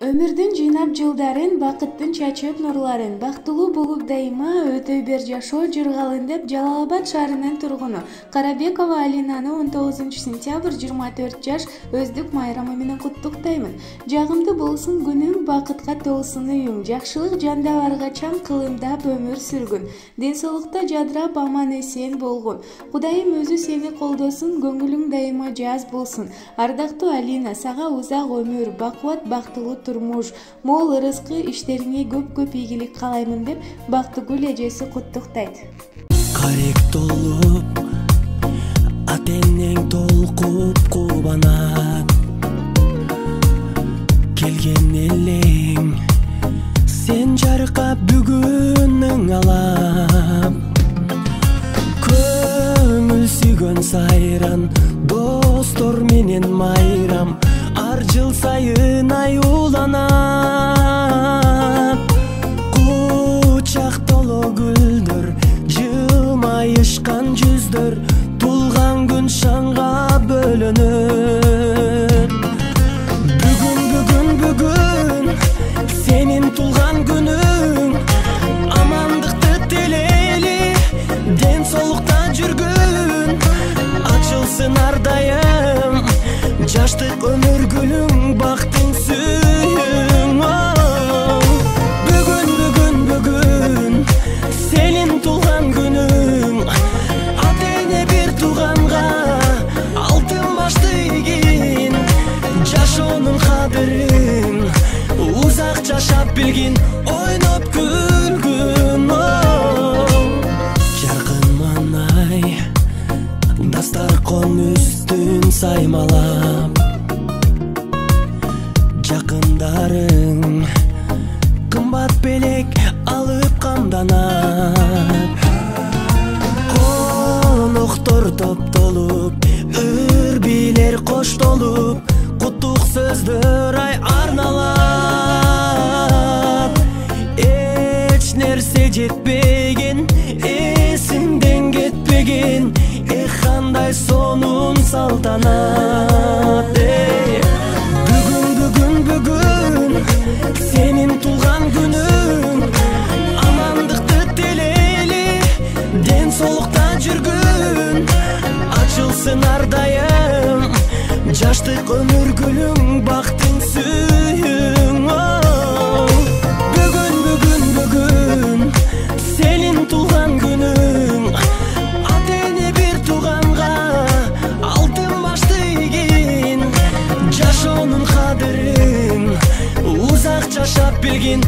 Өмүрдүн жыйнап жылдарын, бакыттын чачып нурларын, бактылуу болуп дайыма өтөй бер жашоо жыргалын деп Жалал-Абад шаарынын тургуну Карабекова Алинаны 19-сентябрь 24 жаш өздүк майрамы менен куттуктаймын. Жагымдуу болсун күнүң, бакытка толсун үйүң, жакшылык жанда аргачан кылымдап өмүр сүргүн, ден соолукта жадырап аман-эсен болгун. Кудайым өзү сени колдосун, көңүлүң дайыма жаз болсун. Ардактуу Алина, сага узак өмүр, бакубат, бактылуу турмуш, мол ырыскы, иштериңе көп ийгилик каалаймын деп Бактыгүл эжеси куттуктайт. Карек толуп, атенең толкуп кубанат, келген элең, сен жаркап бүгүнүң алам. Көңүл сүйгөн сайран, достор менен майрам, ар жыл сайын аюуланат. Кучак толо гүлдөр, жылмайышкан жүздөр, тулган күн шаңга бөлөнөр. Бүгүн, сенин тулган күнүң, амандыкты телели, ден соолукта жүргүн, ачылсын ар дайым, жаштык өмүр гүлүң, бактың сүйүң. Бүгүн, сенин тулган күнүң, атене бир тууганга алтын башты ийгин, жашоонун кадырын узак жашап билгин, ойноп күлгүн. Жаркын манай дастаркон үстүн саймалап, жакындарың кымбат белек алып камданат. Коноктор топтолуп, үрбилер коштолуп, куттук сөздөр арналат. Эч нерсе жетпеген, эсиңден кетпеген, кандай сонун салтанат. Бүгүн, сенин тулган күнүң, амандыкты телели, ден соолукта жүргүн, ачылсын ар дайым, жаштык өмүр гүлүң, бактың сүйүң. Бүгүн, сенин тулган күнүң, атене бир тууганга алтын башты ийгин, жашоонун кадырын узак жашап билгин.